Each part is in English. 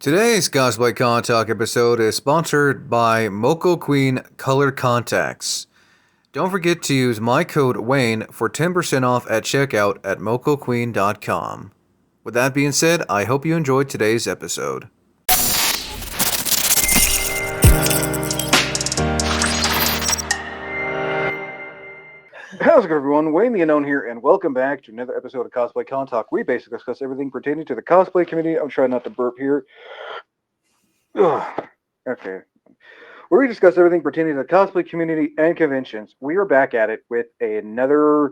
Today's Cosplay Con Talk episode is sponsored by Moco Queen Color Contacts. Don't forget to use my code Wayne for 10% off at checkout at mocoqueen.com. With that being said, I hope you enjoyed today's episode. How's it going, everyone? Wayne the Unknown here, and welcome back to another episode of Cosplay Con Talk. We basically discuss everything pertaining to the cosplay community. I'm trying not to burp here. Ugh. Okay. Where we discuss everything pertaining to the cosplay community and conventions. We are back at it with another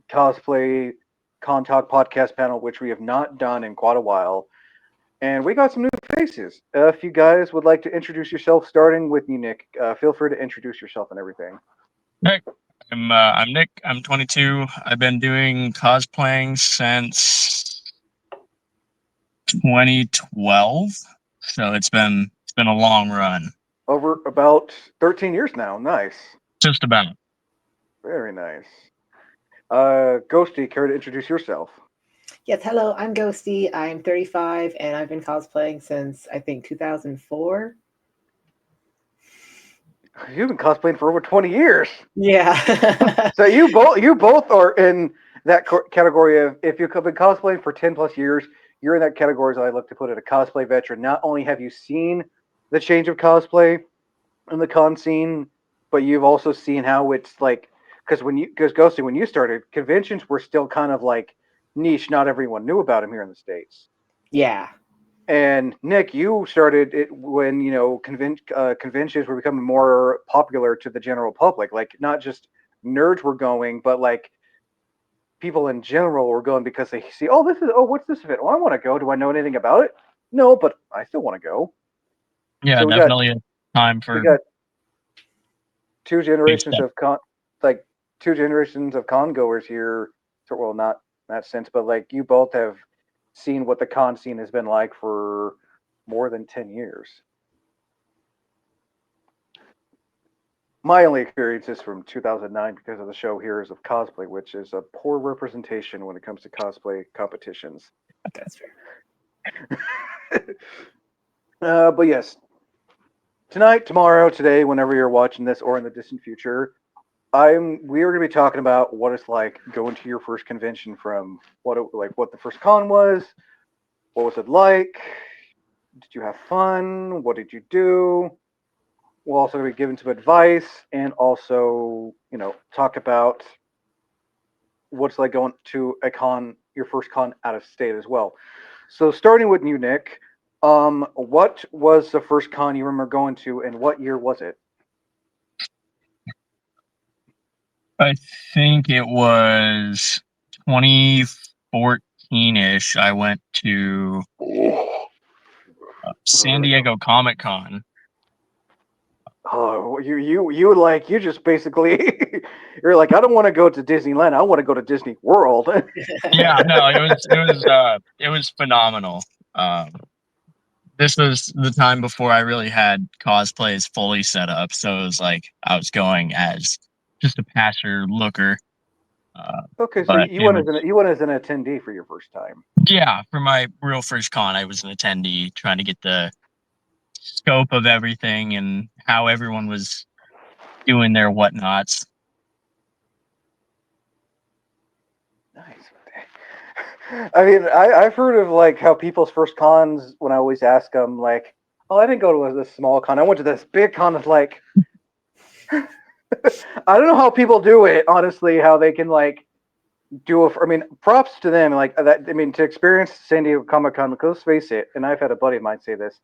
cosplay Con Talk podcast panel, which we have not done in quite a while. And we got some new faces. If you guys would like to introduce yourself, starting with you, Nick, feel free to introduce yourself and everything. Hey, I'm Nick. I'm 22. I've been doing cosplaying since 2012, so it's been a long run. Over about 13 years now. Nice. Just about. Very nice. Ghostie, care to introduce yourself? Yes, hello, I'm Ghostie. I'm 35 and I've been cosplaying since I think 2004. You've been cosplaying for over 20 years. Yeah. So you both are in that category of, if you've been cosplaying for 10 plus years, you're in that category, as I look to put it, a cosplay veteran. Not only have you seen the change of cosplay in the con scene, but you've also seen how it's like, because Ghostie, when you started, conventions were still kind of like niche. Not everyone knew about them here in the States. Yeah. And Nick, you started it when conventions were becoming more popular to the general public. Like not just nerds were going, but like people in general were going because they see, what's this event? Oh, I want to go. Do I know anything about it? No, but I still want to go. Yeah, So definitely a time for. We got two generations of con goers here. So, well, not in that sense, but like you both have seen what the con scene has been like for more than 10 years. My only experience is from 2009 because of the show Heroes of Cosplay, which is a poor representation when it comes to cosplay competitions. That's fair. But yes, tonight, tomorrow, today, whenever you're watching this, or in the distant future, we are going to be talking about what it's like going to your first convention, from what the first con was, what was it like, did you have fun, what did you do. We'll also be giving some advice and also, talk about what's like going to a con, your first con out of state as well. So starting with you, Nick, what was the first con you remember going to, and what year was it? I think it was 2014-ish. I went to San Diego Comic Con. Oh, you just basically you're like, I don't want to go to Disneyland. I want to go to Disney World. Yeah, no, it was phenomenal. This was the time before I really had cosplays fully set up, so it was like I was going as just a passer looker. Okay, so you went as an attendee for your first time. Yeah, for my real first con, I was an attendee trying to get the scope of everything and how everyone was doing their whatnots. Nice. I mean, I've heard of like how people's first cons, when I always ask them, like, oh, I didn't go to this small con. I went to this big con. It's like, I don't know how people do it, honestly, how they can like do it. I mean, props to them. Like that. I mean, to experience San Diego Comic Con, let's face it. And I've had a buddy of mine say this: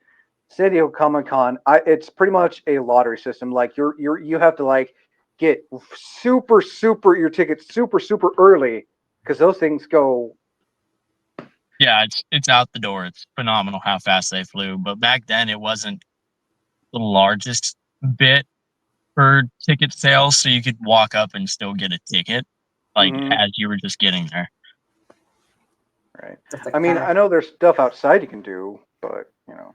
San Diego Comic Con, it's pretty much a lottery system. Like you have to like get super your tickets super early, because those things go. Yeah, it's out the door. It's phenomenal how fast they flew. But back then, it wasn't the largest bit for ticket sales, so you could walk up and still get a ticket, like as you were just getting there. Right. I mean, I know there's stuff outside you can do, but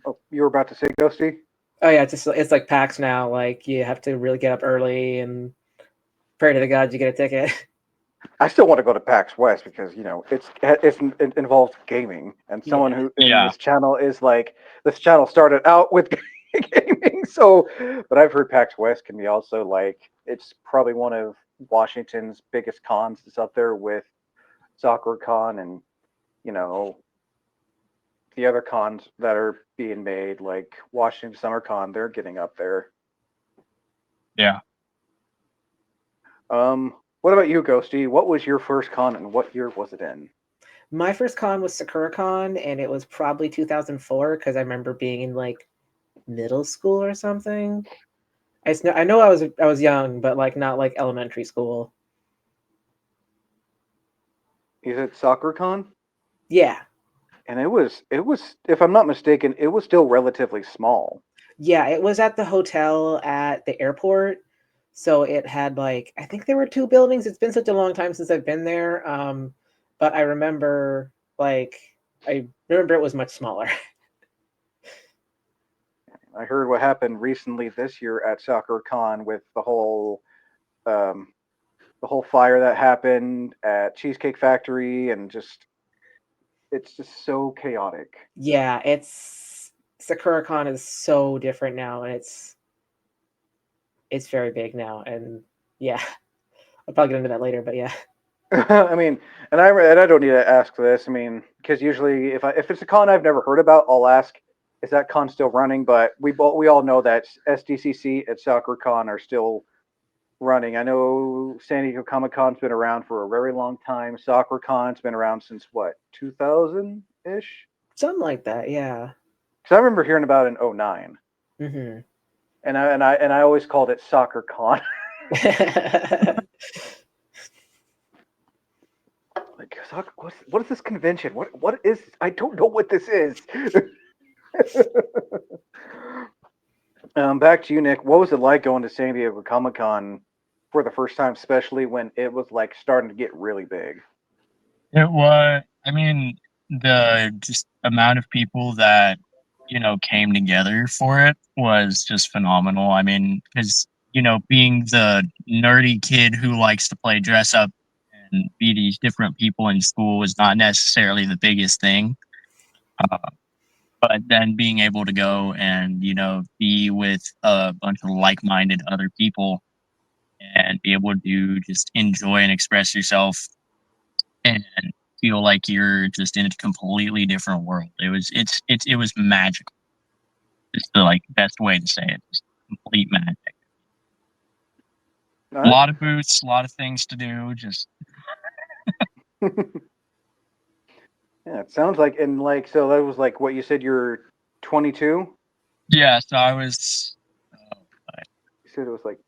Oh, you were about to say, Ghostie? Oh yeah, it's like PAX now. Like you have to really get up early and pray to the gods you get a ticket. I still want to go to PAX West because it involves gaming, and someone who in Yeah. this channel is like this channel started out with gaming. So, but I've heard PAX West can be also like it's probably one of Washington's biggest cons. It's up there with SoccerCon and you know the other cons that are being made, like Washington SummerCon. They're getting up there. Yeah. What about you, Ghosty? What was your first con and what year was it in? My first con was SakuraCon, and it was probably 2004 because I remember being in like middle school or something. I know I was young, but like not like elementary school. Is it SoccerCon? Yeah, And it was if I'm not mistaken, it was still relatively small. yeah. It was at the hotel at the airport, so it had like I think there were two buildings. It's been such a long time since I've been there, but I remember it was much smaller. I heard what happened recently this year at SoccerCon with um, the whole fire that happened at Cheesecake Factory, and it's just so chaotic. Yeah, it's SakuraCon is so different now, and it's very big now, and yeah, I'll probably get into that later, but yeah. I mean, and I don't need to ask this. I mean, because usually if it's a con I've never heard about, I'll ask, is that con still running? But we all know that SDCC and SoccerCon are still running. I know San Diego Comic Con's been around for a very long time. SoccerCon's been around since what, 2000 ish? Something like that, yeah. Because I remember hearing about it in '09, Hmm. and I always called it SoccerCon. Like, what is this convention? What is? I don't know what this is. Back to you, Nick. What was it like going to San Diego Comic Con for the first time, especially when it was like starting to get really big? It was, I mean, the just amount of people that, came together for it was just phenomenal. I mean, because, being the nerdy kid who likes to play dress up and be these different people in school was not necessarily the biggest thing. Uh, but then being able to go and, be with a bunch of like minded other people and be able to just enjoy and express yourself and feel like you're just in a completely different world. It was magical. It's the like best way to say it. Just complete magic. A Not. lot of booths, a lot of things to do. Just Yeah, it sounds like and like so that was like what you said. You're 22. yeah. So I was. You said it was like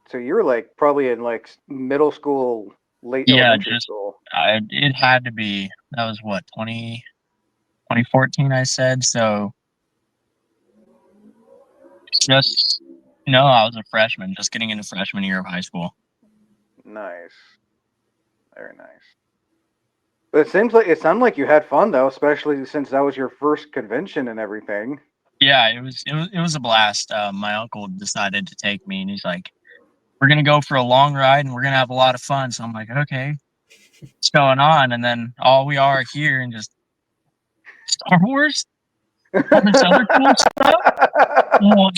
so you're like probably in like middle school, late Yeah, elementary just school. it had to be. That was what 2014. I said so. Just no, I was a freshman, just getting into freshman year of high school. Nice, very nice. But it sounded like you had fun though, especially since that was your first convention and everything. Yeah, it was a blast. My uncle decided to take me, and he's like, "We're gonna go for a long ride, and we're gonna have a lot of fun." So I'm like, "Okay, what's going on?" And then all we are here, and just Star Wars, all this other cool stuff. What?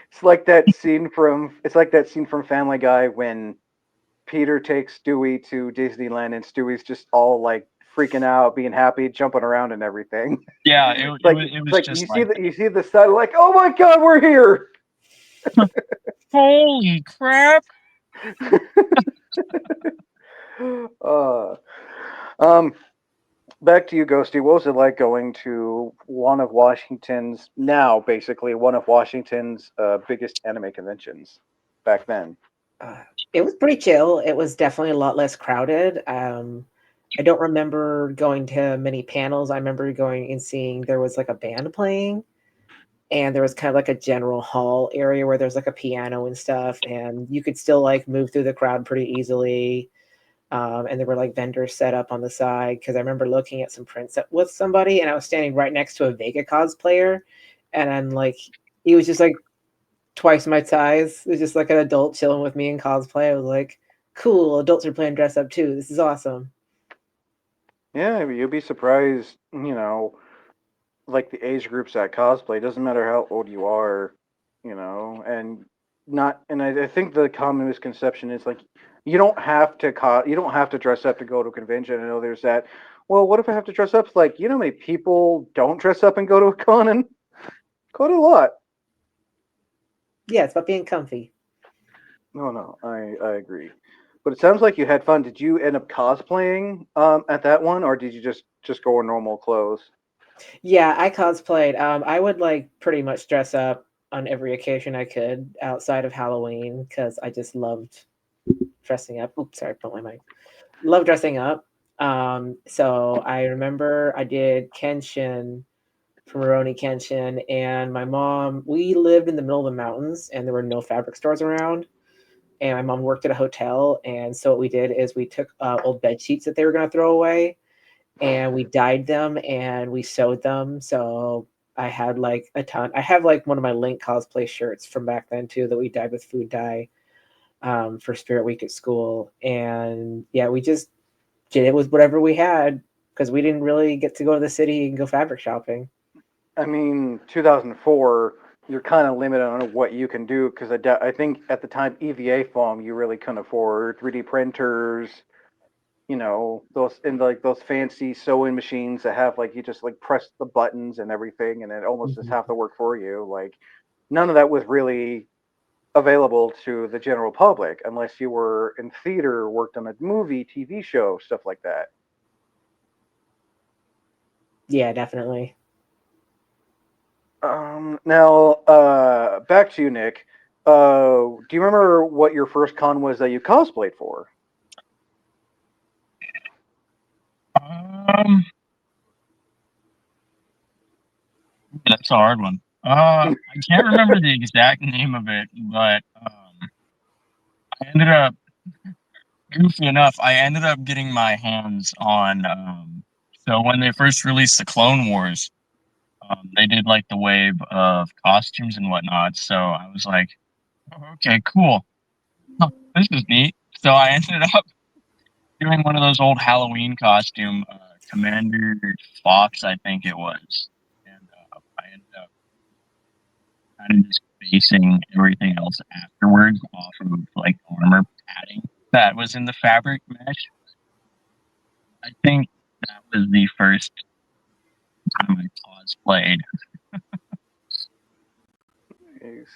It's like that scene from Family Guy when Peter takes Stewie to Disneyland and Stewie's just all like freaking out, being happy, jumping around and everything. Yeah, it It's was like just like, you see the sun like, oh my god, we're here. holy crap! uh, um, back to you, Ghosty. What was it like going to basically one of Washington's biggest anime conventions back then? Uh, it was pretty chill. It was definitely a lot less crowded. I don't remember going to many panels. I remember going and seeing there was like a band playing, and there was kind of like a general hall area where there's like a piano and stuff, and you could still like move through the crowd pretty easily. And there were like vendors set up on the side because I remember looking at some prints with somebody, and I was standing right next to a Vega cosplayer, and I'm like, he was just like twice my size. It was just like an adult chilling with me in cosplay. I was like, cool, adults are playing dress up too. This is awesome. Yeah, you'll be surprised, like the age groups at cosplay. It doesn't matter how old you are, and not. And I think the common misconception is like you don't have to you don't have to dress up to go to a convention. I know there's that. Well, what if I have to dress up? It's like, how many people don't dress up and go to a con and go to a lot. Yeah, it's about being comfy. No, I agree. But it sounds like you had fun. Did you end up cosplaying at that one, or did you just go in normal clothes? Yeah, I cosplayed. I would like pretty much dress up on every occasion I could outside of Halloween because I just loved dressing up. Oops, sorry, put my mic. Love dressing up. So I remember I did Kenshin from Rurouni Kenshin, and my mom. We lived in the middle of the mountains, and there were no fabric stores around. And my mom worked at a hotel, and so what we did is we took old bed sheets that they were going to throw away, and we dyed them and we sewed them. So I had like a ton. I have like one of my Link cosplay shirts from back then too that we dyed with food dye for Spirit Week at school. And yeah, we just did it with whatever we had because we didn't really get to go to the city and go fabric shopping. I mean, 2004, you're kind of limited on what you can do because I think at the time EVA foam you really couldn't afford 3D printers, those and like those fancy sewing machines that have like you just like press the buttons and everything and it almost does half the work for you. Like none of that was really available to the general public unless you were in theater, worked on a movie, TV show, stuff like that. Yeah, definitely. Now, back to you, Nick. Do you remember what your first con was that you cosplayed for? Um, that's a hard one. I can't remember the exact name of it, but I ended up, goofy enough, I ended up getting my hands on. So when they first released the Clone Wars, they did like the wave of costumes and whatnot. So I was like, oh, okay, cool. Huh, this is neat. So I ended up doing one of those old Halloween costume, Commander Fox, I think it was, and I ended up kind of just basing everything else afterwards off of like armor padding that was in the fabric mesh. I think that was the first time I cosplayed. Nice.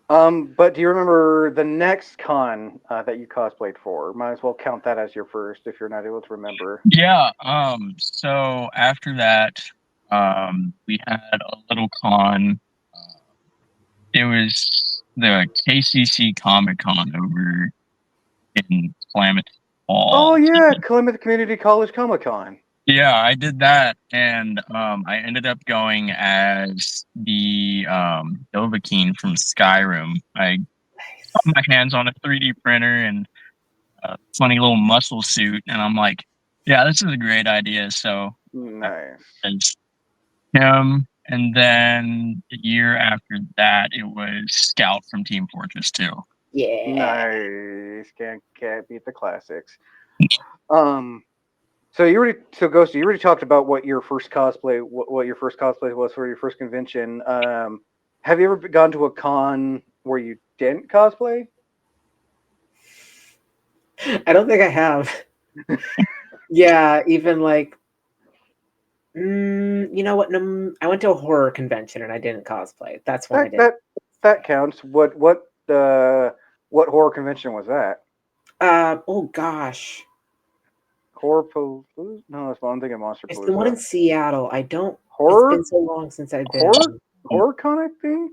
But do you remember the next con that you cosplayed for? Might as well count that as your first if you're not able to remember. Yeah. So after that, we had a little con. It was the KCC Comic Con over in Klamath Oh Falls. yeah, Columbia Community College Comic Con. Yeah, I did that, and I ended up going as the Dovahkiin from Skyrim. I got my hands on a 3D printer and a funny little muscle suit, and I'm like, yeah, this is a great idea. So Nice. as him, and then the year after that, it was Scout from Team Fortress 2. Yeah. Nice. Can't beat the classics. So Ghost, you already talked about what your first cosplay was for your first convention. Have you ever gone to a con where you didn't cosplay? I don't think I have. Yeah, even like, you know what? No, I went to a horror convention and I didn't cosplay. That's when I That did. that counts. What horror convention was that? Oh gosh, Horror Palooza? No, that's I'm thinking Monster it's the one in Palooza. Seattle. I don't. It's Horror been so long since I've been. horror con, I think.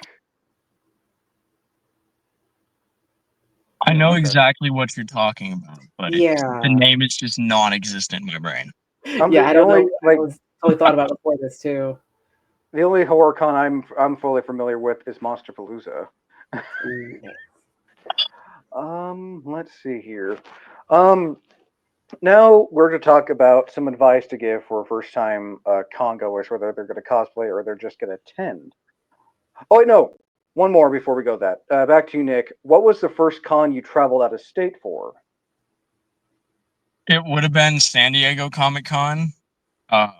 I know Okay. exactly what you're talking about, but the Yeah, name is just non-existent in my brain. yeah. I The don't know. only I was totally thought about before this too. the only horror con I'm fully familiar with is Monster Palooza. Ooh, nice. Let's see here. Um, Now we're to talk about some advice to give for first time con goers, whether they're going to cosplay or they're just going to attend. Oh wait, no. one more before we go. Back to you, Nick. What was the first con you traveled out of state for? It would have been San Diego Comic Con, but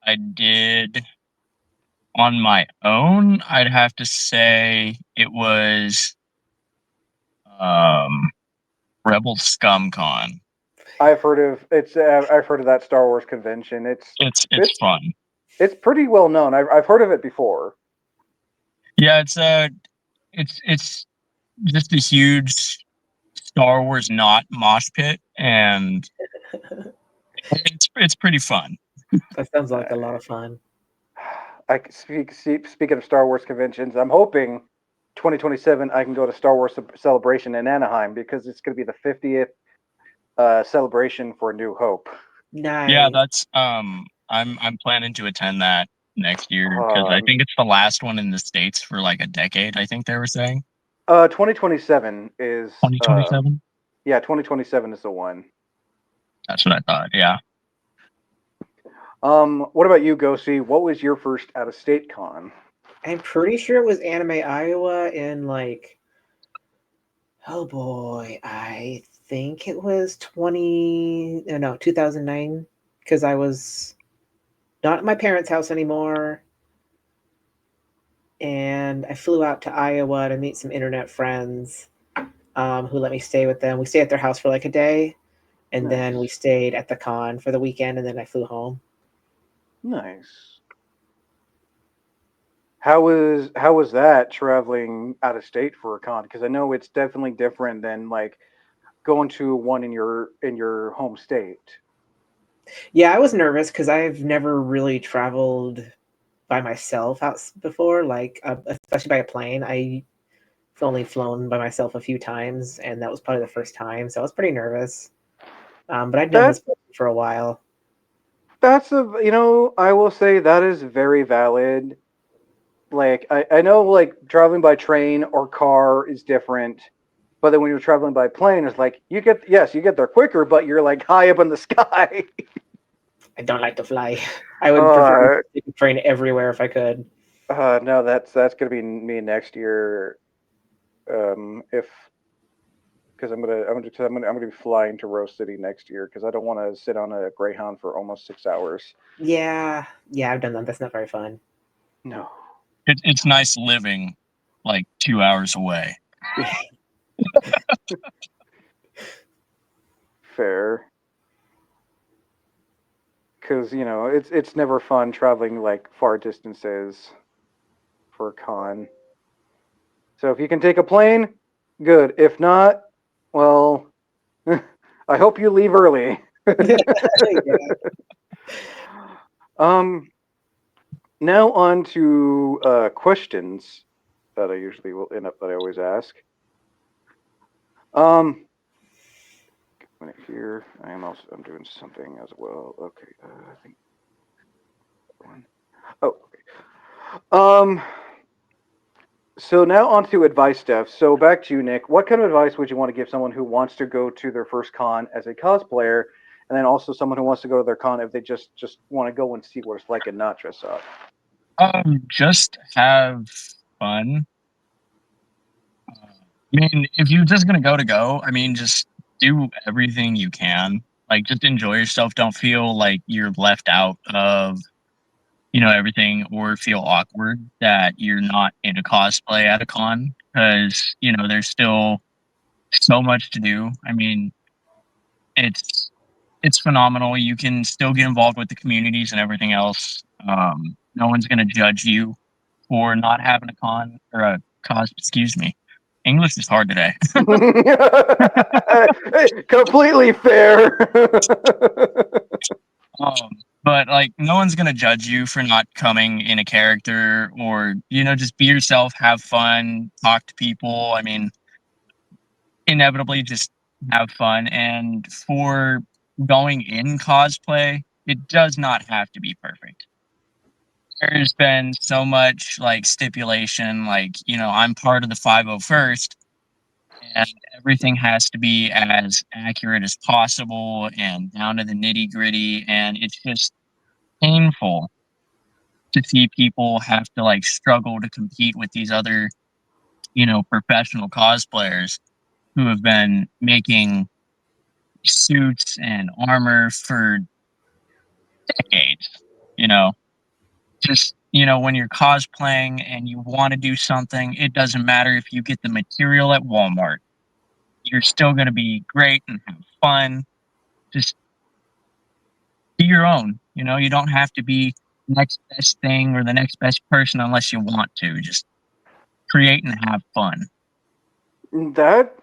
I did on my own. I'd have to say it was Rebel Scum Con. I've heard of it's. I've heard of that Star Wars convention. It's fun. It's pretty well known. I've heard of it before. Yeah, it's just a huge Star Wars not mosh pit, and it's pretty fun. That sounds like a lot of fun. Speaking of Star Wars conventions, I'm hoping 2027 I can go to Star Wars Celebration in Anaheim because it's going to be the 50th celebration for New Hope. Nice. Yeah, that's I'm planning to attend that next year because I think it's the last one in the States for like a decade. I think they were saying. 2027 is 2027. Yeah, 2027 is the one. That's what I thought. Yeah. What about you, Ghostie? What was your first out of state con? I'm pretty sure it was Anime Iowa in like, oh boy, I think it was 2009, because I was not at my parents' house anymore. And I flew out to Iowa to meet some internet friends who let me stay with them. We stayed at their house for like a day, and then we stayed at the con for the weekend, and then I flew home. Nice. How was that traveling out of state for a con? Because I know it's definitely different than like going to one in your home state. Yeah, I was nervous because I've never really traveled by myself out before, like especially by a plane. I've only flown by myself a few times, and that was probably the first time, so I was pretty nervous. But I'd known this person for a while. I will say that is very valid. Like I know like traveling by train or car is different, but then when you're traveling by plane, it's like you get there quicker, but you're like high up in the sky. I don't like to fly. I would prefer to take a train everywhere if I could. No, that's gonna be me next year. If because I'm gonna be flying to Rose City next year because I don't want to sit on a Greyhound for almost 6 hours. Yeah, I've done that. That's not very fun. No. It's nice living like 2 hours away. Fair. Because it's never fun traveling like far distances for a con. So if you can take a plane, good. If not, well, I hope you leave early. Now on to questions that I always ask. Here I'm doing something as well. Okay, I think one. Oh, okay. So now on to advice stuff. So back to you, Nick. What kind of advice would you want to give someone who wants to go to their first con as a cosplayer, and then also someone who wants to go to their con if they just want to go and see what it's like and not dress up? Just have fun. I mean, if you're just gonna go, I mean, just do everything you can. Like, just enjoy yourself. Don't feel like you're left out of, everything, or feel awkward that you're not in a cosplay at a con, because there's still so much to do. I mean, it's phenomenal. You can still get involved with the communities and everything else. No one's gonna judge you for not having a con or a cos. Excuse me. English is hard today. Completely fair. But like, no one's gonna judge you for not coming in a character, or just be yourself, have fun, talk to people. I mean, inevitably, just have fun. And for going in cosplay, it does not have to be perfect. There's been so much like stipulation, like I'm part of the 501st, and everything has to be as accurate as possible and down to the nitty gritty, and it's just painful to see people have to like struggle to compete with these other, professional cosplayers who have been making suits and armor for decades, you know, just, when you're cosplaying and you want to do something, it doesn't matter if you get the material at Walmart. You're still going to be great and have fun. Just be your own. You don't have to be the next best thing or the next best person unless you want to. Just create and have fun. That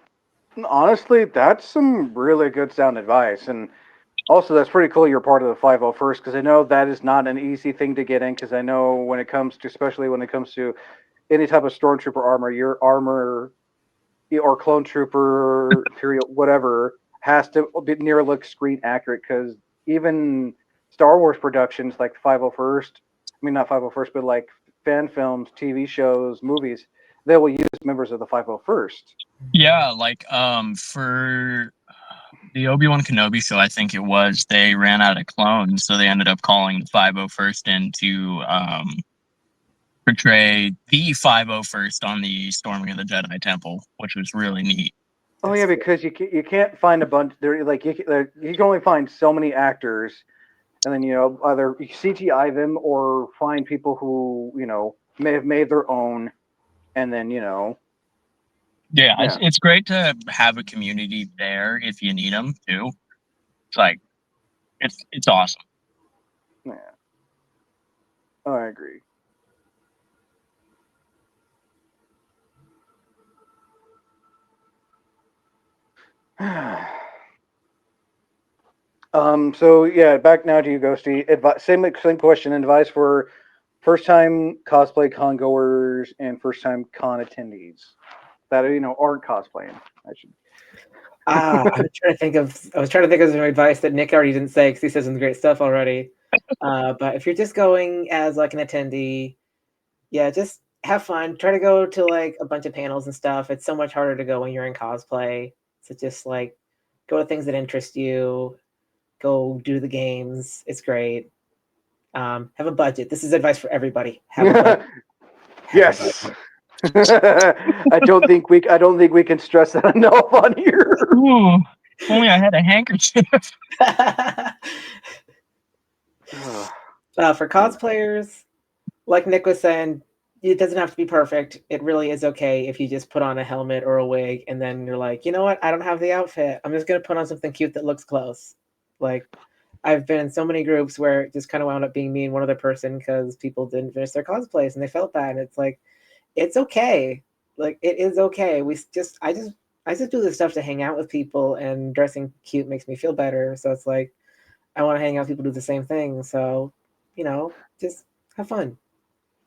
honestly, that's some really good sound advice, and also that's pretty cool. You're part of the 501st because I know that is not an easy thing to get in. Because I know when it comes to, especially when it comes to any type of stormtrooper armor, your armor or clone trooper, imperial, whatever, has to be near look screen accurate. Because even Star Wars productions like 501st, I mean not 501st, but like fan films, TV shows, movies, they will use members of the 501st. Yeah, like for the Obi-Wan Kenobi show, I think it was, they ran out of clones, so they ended up calling the 501st in to portray the 501st on the storming of the Jedi Temple, which was really neat. Oh yeah, because you can't find a bunch. There like you can only find so many actors, and then either CGI them or find people who may have made their own, and then Yeah, yeah. it's great to have a community there if you need them too. It's like it's awesome. Yeah. Oh, I agree. So yeah, back now to you, Ghosty. Same question. Advice for first time cosplay con goers and first time con attendees that aren't cosplaying. I should. I was trying to think of some advice that Nick already didn't say because he said some great stuff already. But if you're just going as like an attendee, yeah, just have fun. Try to go to like a bunch of panels and stuff. It's so much harder to go when you're in cosplay. So just like go to things that interest you. Go do the games. It's great. Have a budget. This is advice for everybody. Have a budget. Yes. I don't think we can stress that enough on here. Ooh, if only I had a handkerchief. For cosplayers, like Nick was saying, it doesn't have to be perfect. It really is okay if you just put on a helmet or a wig and then you're like, you know what? I don't have the outfit. I'm just going to put on something cute that looks close. Like, I've been in so many groups where it just kind of wound up being me and one other person because people didn't finish their cosplays and they felt bad. And it's like, it's okay. Like, it is okay. I just do this stuff to hang out with people, and dressing cute makes me feel better. So it's like, I want to hang out with people who do the same thing. So, just have fun.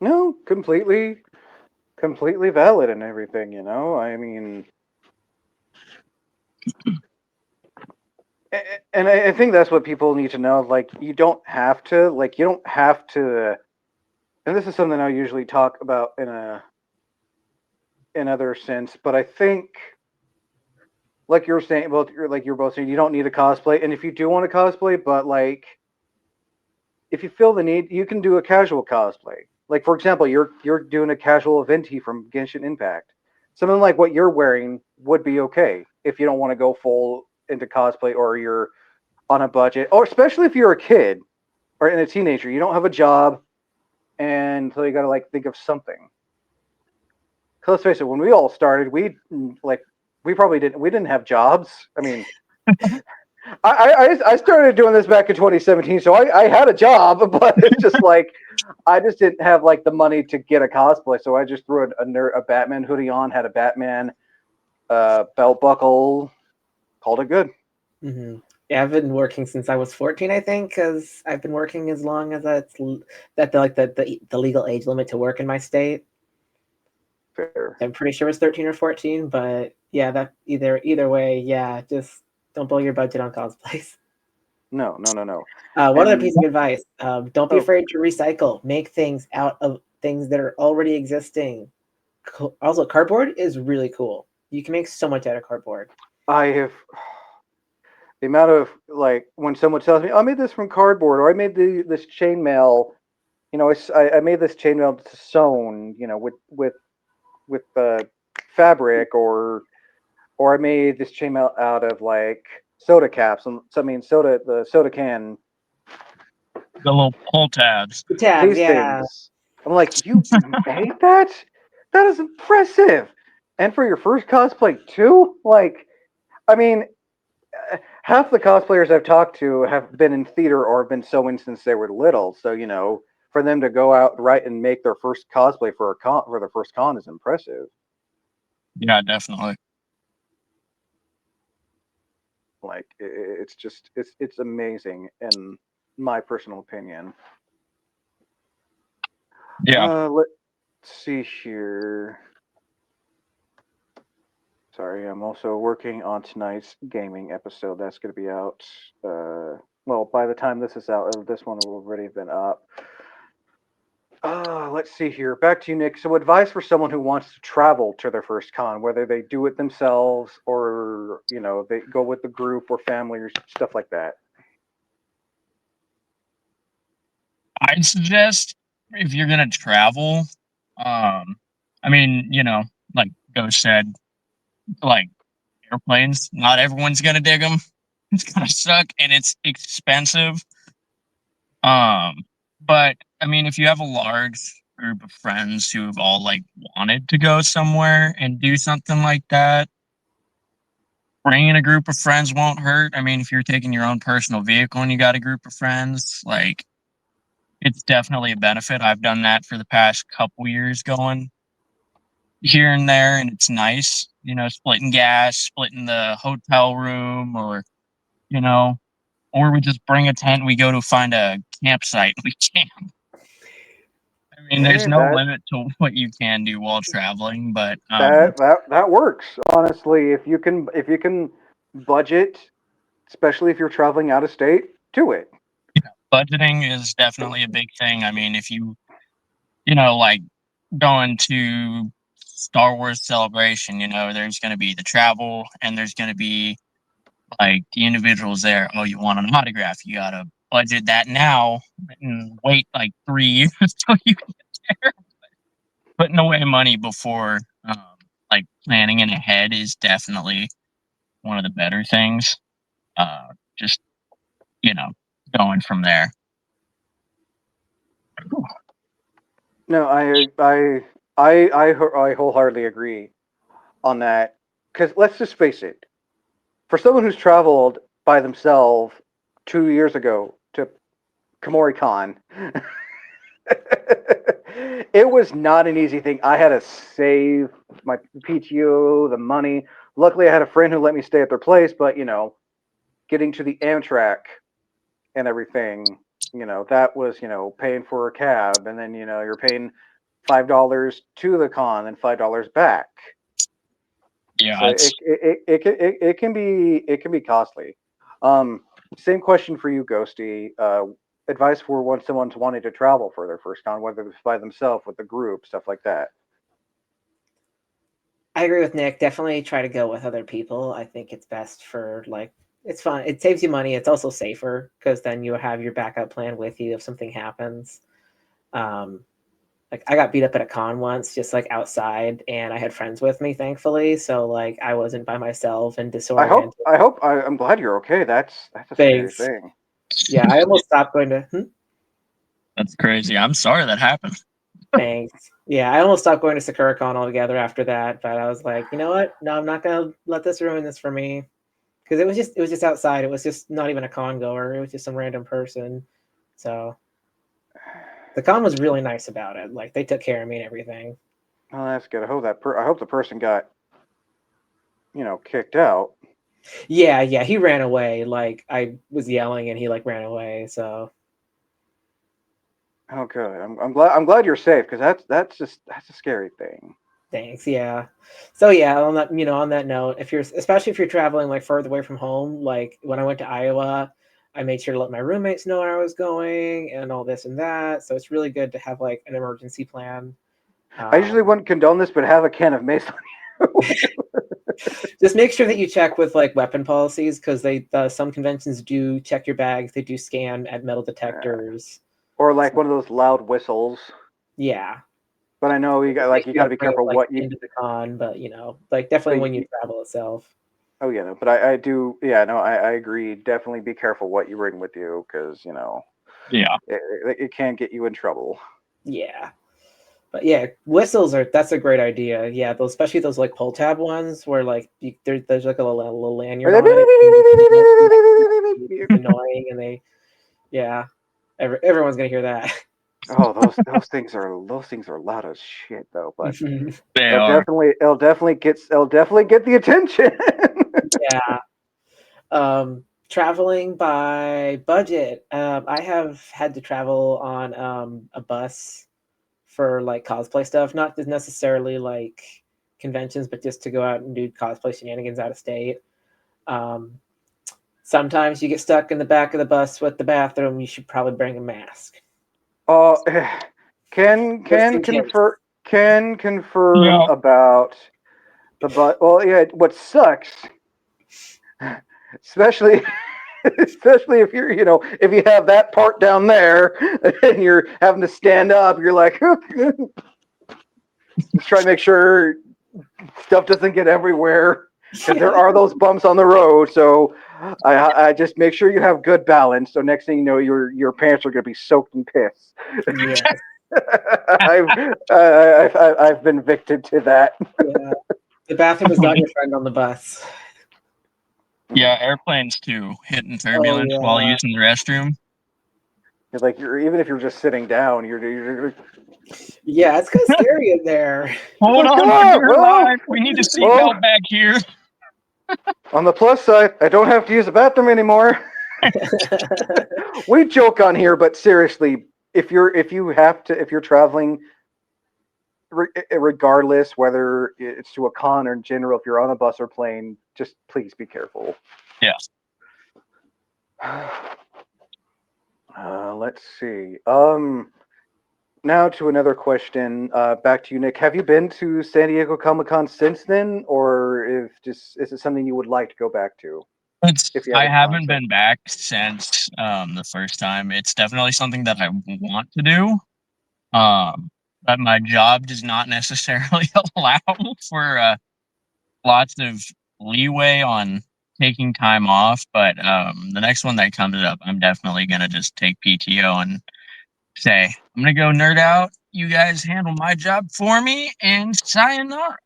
No, completely valid and everything. I mean, and I think that's what people need to know. Like, you don't have to. And this is something I usually talk about in other sense, but I think, like you're saying, you're both saying, you don't need a cosplay, and if you do want to cosplay, but like, if you feel the need, you can do a casual cosplay. Like, for example, you're doing a casual venti from Genshin Impact. Something like what you're wearing would be okay if you don't want to go full into cosplay or you're on a budget, or especially if you're a kid or a teenager, you don't have a job, and so you got to like think of something. Cause let's face it, when we all started, we probably didn't have jobs. I mean, I started doing this back in 2017, so I had a job, but it's just like I just didn't have like the money to get a cosplay, so I just threw a Batman hoodie on, had a Batman belt buckle, called it good. Mm-hmm. Yeah, I've been working since I was 14, I think, because I've been working as long as the legal age limit to work in my state. Fair. I'm pretty sure it's 13 or 14, but yeah, that either way, yeah, just don't blow your budget on cosplays. No. One other piece of advice: don't be afraid to recycle. Make things out of things that are already existing. Also, cardboard is really cool. You can make so much out of cardboard. I have the amount of like when someone tells me I made this from cardboard or I made this chainmail I made this chainmail sewn, with fabric, or I made this chainmail out of like soda caps, and so I mean the soda can, The little pull tabs. The tabs, these yeah. things. I'm like, you made that? That is impressive. And for your first cosplay too? Like, I mean, half the cosplayers I've talked to have been in theater or have been sewing since they were little. So, for them to go out right and make their first cosplay for their first con is impressive. Yeah, definitely. Like, it's amazing in my personal opinion. Yeah. Let's see here. Sorry, I'm also working on tonight's gaming episode. That's going to be out. Well, by the time this is out, this one will already have been up. Let's see here. Back to you, Nick. So, advice for someone who wants to travel to their first con, whether they do it themselves or they go with the group or family or stuff like that. I'd suggest if you're gonna travel, I mean, like Ghost said, like airplanes, not everyone's gonna dig them. It's gonna suck and it's expensive. Um, but I mean, if you have a large group of friends who've all like wanted to go somewhere and do something like that, bringing a group of friends won't hurt. I mean, if you're taking your own personal vehicle and you got a group of friends, like it's definitely a benefit. I've done that for the past couple years going here and there, and it's nice, splitting gas, splitting the hotel room, you know, or we just bring a tent and we go to find a campsite and we camp. I mean, there's Hey, no limit to what you can do while traveling, but that works. Honestly, if you can budget, especially if you're traveling out of state, do it. budgeting is definitely a big thing. I mean, if like going to Star Wars Celebration, there's going to be the travel and there's going to be like the individuals there. Oh, you want an autograph? You got to budget that now and wait like 3 years till you get there. Putting away money before like planning in ahead is definitely one of the better things. Just, you know, going from there. No, I wholeheartedly agree on that. Because let's just face it, for someone who's traveled by themselves 2 years ago to KomoriCon, it was not an easy thing. I had to save my PTO, the money. Luckily, I had a friend who let me stay at their place, but getting to the Amtrak and everything, that was, paying for a cab, and then, you're paying $5 to the con and $5 back. Yeah, So it can be costly. Same question for you, Ghostie. Advice for when someone's wanting to travel for their first con, whether it's by themselves, with a group, stuff like that. I agree with Nick. Definitely try to go with other people. I think it's best for it's fun. It saves you money. It's also safer because then you have your backup plan with you if something happens. Like I got beat up at a con once, just like outside, and I had friends with me, thankfully. So like I wasn't by myself and disoriented. I'm glad you're okay. That's a scary Thanks. thing. Yeah, I almost stopped going to. that's crazy. I'm sorry that happened. Thanks. Yeah, I almost stopped going to SakuraCon altogether after that, but I was like, you know what? No, I'm not gonna let this ruin this for me. Because it was just outside. It was just not even a con goer. It was just some random person. So the con was really nice about it. Like they took care of me and everything. Oh, that's good. I hope the person got, kicked out. Yeah, he ran away. Like I was yelling and he like ran away. So Oh, good. I'm glad you're safe, because that's a scary thing. thanks. Yeah. So yeah, on that note, especially if you're traveling like further away from home, like when I went to Iowa, I made sure to let my roommates know where I was going and all this and that. So it's really good to have like an emergency plan. I usually wouldn't condone this, but have a can of mace on you. Just make sure that you check with like weapon policies because some conventions do check your bags. They do scan at metal detectors. or like one of those loud whistles. Yeah. But I know you got to be bring it, careful like, what you. into the con, but like definitely But when you travel itself. oh yeah, no, but I do. Yeah, no, I agree. Definitely be careful what you bring with you, because Yeah. it can get you in trouble. Yeah. But yeah, whistles that's a great idea. Yeah, those, especially those like pull tab ones where like there's like a little lanyard on it. It's annoying, and everyone's gonna hear that. Oh, those things are loud as shit though. But They are. it'll definitely get the attention. Yeah. Traveling by budget. I have had to travel on a bus for like cosplay stuff, not necessarily like conventions, but just to go out and do cosplay shenanigans out of state. Um, Sometimes you get stuck in the back of the bus with the bathroom. You should probably bring a mask. Oh, can Just in case. confirm Yeah. about the but. Well, yeah. What sucks, especially if you're if you have that part down there and you're having to stand up, you're like just try to make sure stuff doesn't get everywhere, because there are those bumps on the road. So I just make sure you have good balance. So next thing you know, your pants are going to be soaked in piss. Yes. I've been victim to that. Yeah. The bathroom is not your friend on the bus. Yeah, airplanes too. Hitting Oh turbulence while yeah. using the restroom. Like even if you're just sitting down, you're Yeah, it's kind of scary in there. Hold like, on for "Ah, dear well, life. We need a well, seatbelt back here. on the plus side, I don't have to use the bathroom anymore." We joke on here, but seriously, if you're traveling, regardless whether it's to a con or in general, if you're on a bus or plane, just please be careful. Yeah. Let's see. Now to another question. Back to you, Nick. Have you been to San Diego Comic-Con since then, or is it something you would like to go back to if you have I the haven't concept? been back since the first time. It's definitely something that I want to do. But my job does not necessarily allow for lots of leeway on taking time off. But the next one that comes up, I'm definitely gonna just take PTO and say, I'm gonna go nerd out. You guys handle my job for me, and sayonara.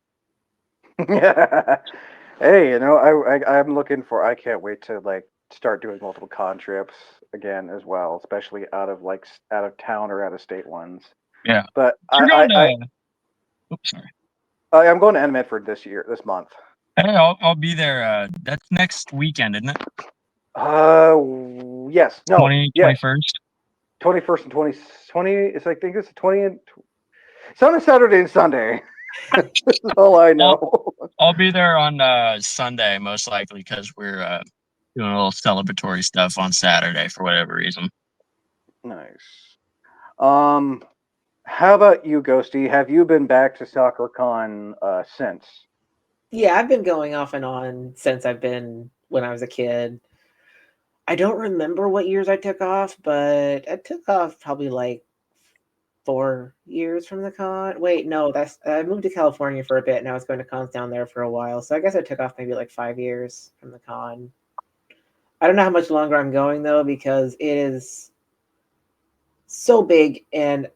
Hey, I'm looking for. I can't wait to start doing multiple con trips again as well, especially out of town or out of state ones. Yeah. But You're going to. Oops, sorry. I'm going to Medford this month. Hey, I'll be there. That's next weekend, isn't it? Yes, no, yes, 21st. 21st and 20. It's I think it's the 20 and it's on a Saturday and Sunday. That's all I know. I'll be there on Sunday, most likely, because we're doing a little celebratory stuff on Saturday for whatever reason. Nice. How about you, Ghostie? Have you been back to SoccerCon since? Yeah, I've been going off and on since I've been when I was a kid. I don't remember what years I took off, but I took off probably like 4 years from the con. Wait, no, I moved to California for a bit, and I was going to cons down there for a while. So I guess I took off maybe like 5 years from the con. I don't know how much longer I'm going though, because it is so big and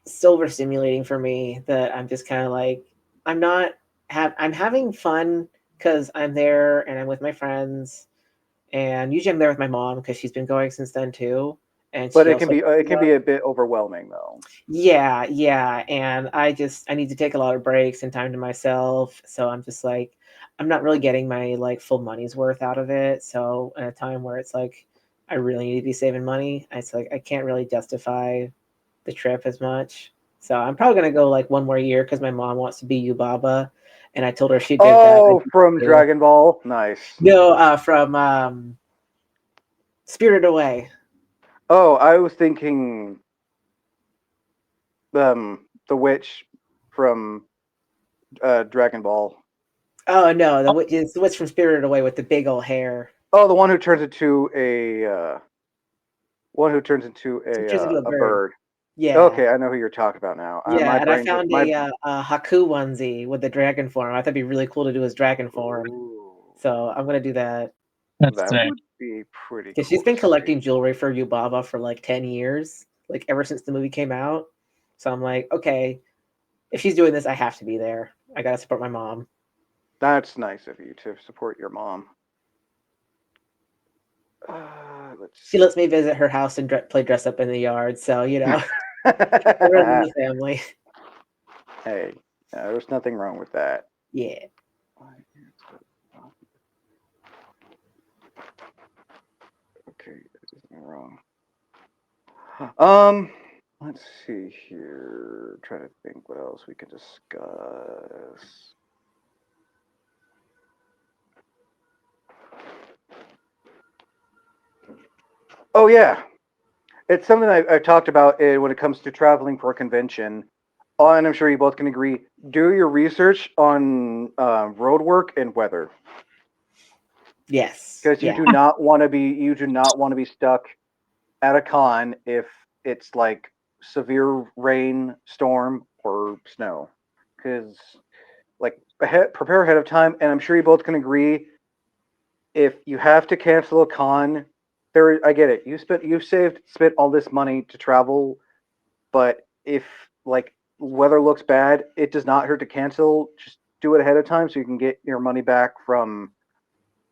so overstimulating for me that I'm just kind of like I'm not I'm having fun because I'm there and I'm with my friends, and usually I'm there with my mom because she's been going since then too, and But she it can also be a bit overwhelming though. yeah, and I need to take a lot of breaks and time to myself, so I'm just like I'm not really getting my like full money's worth out of it. So at a time where it's like I really need to be saving money, it's like I can't really justify the trip as much. So I'm probably gonna go like one more year because my mom wants to be Yubaba, and I told her she did that. Oh, from Dragon Ball, nice. No, from Spirited Away. Oh, I was thinking the witch from Dragon Ball. Oh no, the witch from Spirited Away with the big old hair. Oh, the one who turns into a One who turns into It turns into a bird. Yeah. Okay, I know who you're talking about now. Yeah, My and I brain found just a Haku onesie with the dragon form. I thought it'd be really cool to do his dragon form. Ooh, So I'm gonna do that. That's that sick. would be pretty Because cool. she's been to collecting see. jewelry for Yubaba for like 10 years, like ever since the movie came out. So I'm like, okay, if she's doing this, I have to be there. I gotta support my mom. That's nice of you to support your mom. Let's She lets me visit her house and play dress up in the yard. So, you know, everyone's in the family. Hey, there's nothing wrong with that. Yeah. Okay, that isn't wrong. Let's see here. Trying to think what else we can discuss. Oh yeah, it's something I've talked about when it comes to traveling for a convention. And I'm sure you both can agree. Do your research on road work and weather, Yes. because Yeah. you do not want to be stuck at a con if it's like severe rain, storm, or snow. Because like prepare ahead of time, and I'm sure you both can agree. If you have to cancel a con, I get it. You've spent all this money to travel, but if like weather looks bad, it does not hurt to cancel. Just do it ahead of time so you can get your money back from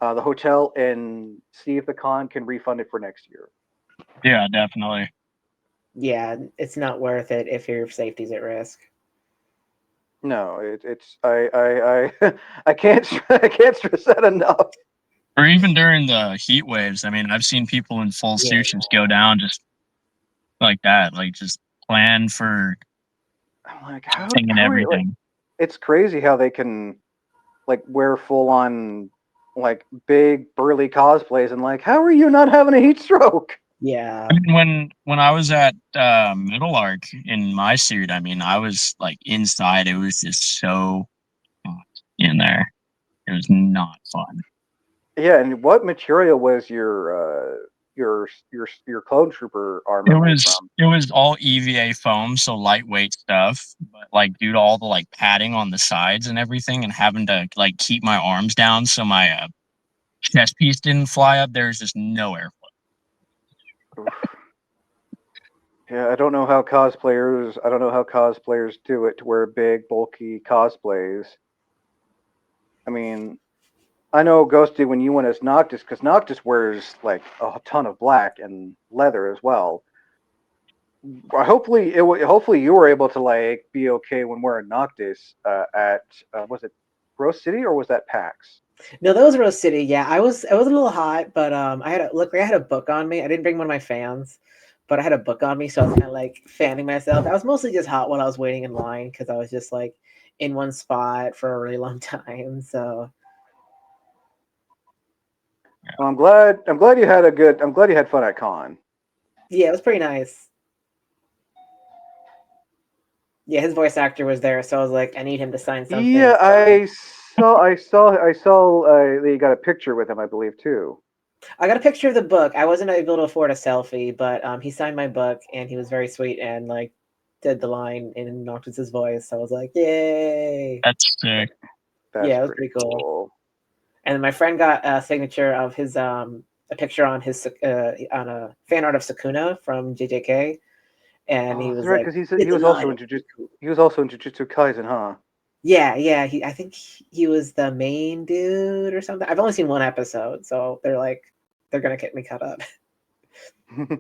the hotel and see if the con can refund it for next year. Yeah, definitely. Yeah. It's not worth it if your safety's at risk. No, it's I can't I can't stress that enough. Or even during the heat waves. I mean, I've seen people in full Yeah. suits just go down just like that, like just plan for I'm like, everything and how are you like? everything. It's crazy how they can like wear full on like big burly cosplays and like, how are you not having a heat stroke? Yeah. I mean, when I was at Middle Arc in my suit, I mean, I was like inside. It was just so hot in there. It was not fun. Yeah, and what material was your clone trooper It armor made was from? it was all EVA foam, so lightweight stuff. But like due to all the like padding on the sides and everything, and having to like keep my arms down so my chest piece didn't fly up, there's just no airflow. Yeah, I don't know how cosplayers do it to wear big, bulky cosplays. I mean, I know Ghostie when you went as Noctis, because Noctis wears like a ton of black and leather as well. Hopefully you were able to like be okay when wearing Noctis at was it Rose City or was that PAX? No, that was Rose City. Yeah, I was a little hot, but I had I had a book on me. I didn't bring one of my fans, but I had a book on me, so I was kind of like fanning myself. I was mostly just hot while I was waiting in line because I was just like in one spot for a really long time. So Well, I'm glad you had fun at con. yeah, it was pretty nice. Yeah, his voice actor was there, so I was like, I need him to sign something. Yeah, I saw that you got a picture with him, I believe too. I got a picture of the book. I wasn't able to afford a selfie, but he signed my book and he was very sweet and like did the line in Noctis's voice. So I was like, yay! That's sick. That's Yeah, it was pretty pretty cool. cool. And then my friend got a signature of his a picture on his on a fan art of Sakuna from JJK, and Oh, he that's was right, like, because did the line. he was also in Jujutsu Kaisen, huh? Yeah, yeah. I think he was the main dude or something. I've only seen one episode, so they're gonna get me caught up. Nice.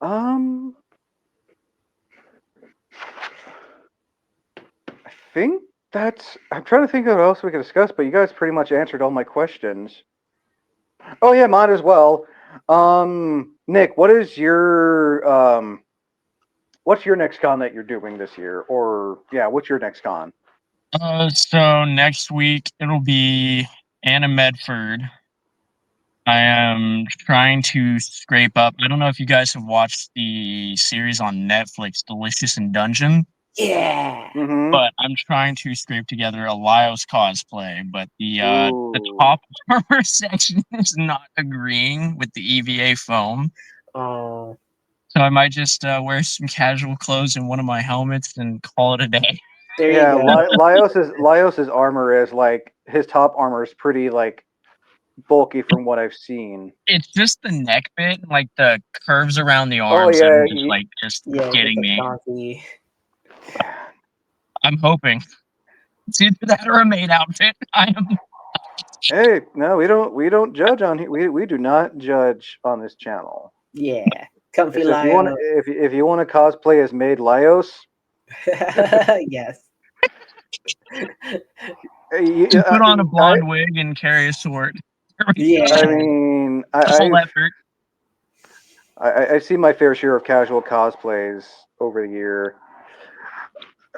Um, I think I'm trying to think of what else we could discuss, but you guys pretty much answered all my questions. Oh yeah, mine as well. Nick, what's your next con that you're doing this year? Or yeah, what's your next con? So next week it'll be Anna Medford. I am trying to scrape up. I don't know if you guys have watched the series on Netflix, Delicious in Dungeon. Yeah. Mm-hmm. But I'm trying to scrape together a Lyos cosplay, but the Ooh. top armor section is not agreeing with the EVA foam. Oh. So I might just wear some casual clothes and one of my helmets and call it a day. There Yeah, you go. Lyos's armor is like his top armor is pretty like bulky from what I've seen. It's just the neck bit, like the curves around the Oh arms that yeah, are just Yeah, it getting gets me. donkey. I'm hoping it's either that or a maid outfit. I am. Hey, no, we don't judge on here. We do not judge on this channel. Yeah. Comfy So Lio. if you want to cosplay as Maid Lyos, Yes. Just put on a blonde wig and carry a sword. Yeah. I mean, The whole effort. I've seen my fair share of casual cosplays over the year,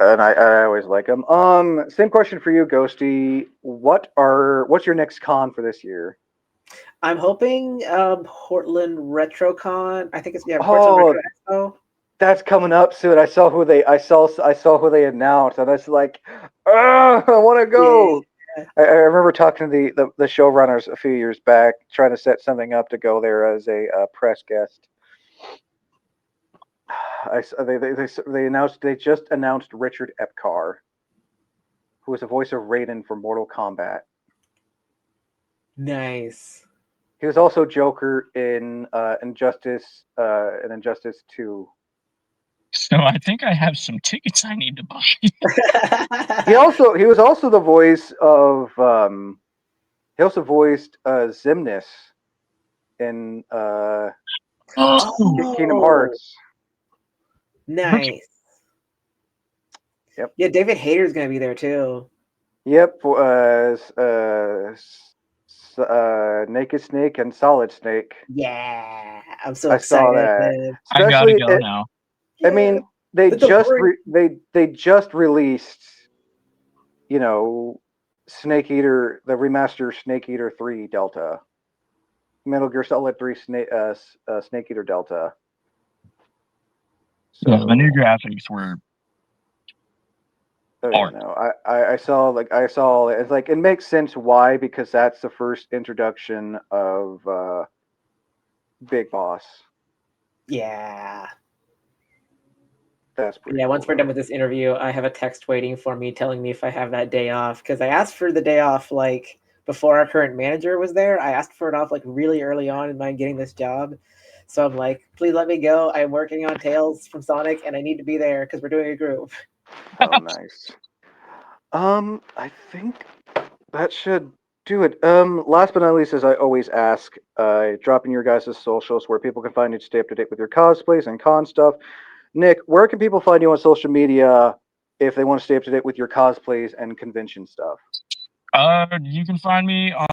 and I always like them. Same question for you, Ghostie. What's your next con for this year? I'm hoping Portland RetroCon. I think it's Portland Oh, Retro Expo. that's coming up soon. I saw who they announced, and I was like, I want to go. Yeah. I remember talking to the showrunners a few years back, trying to set something up to go there as a press guest. They just announced Richard Epcar, who was the voice of Raiden for Mortal Kombat. Nice. He was also Joker in Injustice 2. So I think I have some tickets I need to buy. He was also the voice of he also voiced Xemnas in Kingdom Hearts. Nice. Yep. Yeah, David Hayter's gonna be there too. Yep, Naked Snake and Solid Snake. Yeah, I'm so I saw excited. that. I gotta Especially, go now. I mean, they But don't just worry. they just released, Snake Eater, the remaster Snake Eater 3 Delta, Metal Gear Solid 3 Snake Eater Delta. So, Yeah, the new graphics were oh yeah, art. no, I saw it's like it makes sense why, because that's the first introduction of Big Boss. Yeah. That's pretty Yeah, cool, once we're done though. with this interview, I have a text waiting for me telling me if I have that day off, because I asked for the day off like before our current manager was there. I asked for it off like really early on in my getting this job. So I'm like, please let me go. I'm working on Tales from Sonic and I need to be there because we're doing a group. Oh, nice. I think that should do it. Last but not least, as I always ask, drop in your guys' socials where people can find you to stay up to date with your cosplays and con stuff. Nick, where can people find you on social media if they want to stay up to date with your cosplays and convention stuff? You can find me on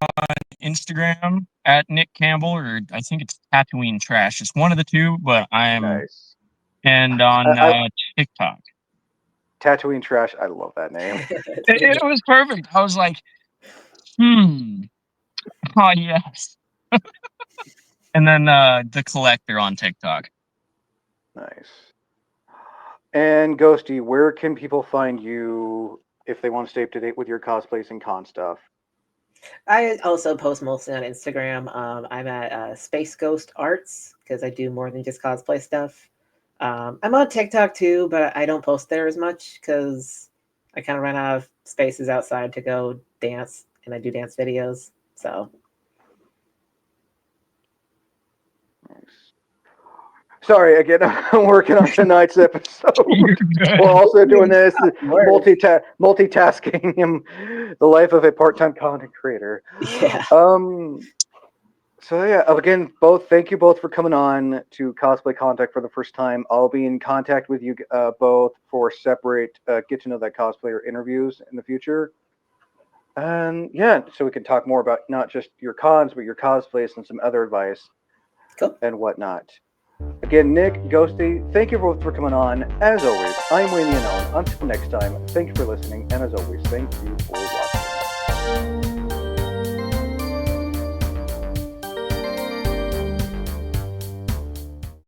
Instagram at Nick Campbell, or I think it's Tatooine Trash. It's one of the two, but Nice. and on TikTok. Tatooine Trash. I love that name. It was perfect. I was like, oh yes. And then the collector on TikTok. Nice. And Ghostie, where can people find you if they want to stay up to date with your cosplays and con stuff? I also post mostly on Instagram. I'm at Space Ghost Arts because I do more than just cosplay stuff. I'm on TikTok too, but I don't post there as much because I kind of run out of spaces outside to go dance, and I do dance videos. So Sorry, again, I'm working on tonight's episode. You're good. We're also doing this Work. multitasking him, the life of a part-time content creator. Yeah. So yeah, again, thank you both for coming on to Cosplay Contact for the first time. I'll be in contact with you both for separate get to know that cosplayer interviews in the future. And yeah, so we can talk more about not just your cons, but your cosplays and some other advice Cool. and whatnot. Again, Nick, Ghostie, thank you both for coming on. As always, I'm Wayne the Unknown. Until next time, thank you for listening, and as always, thank you for watching.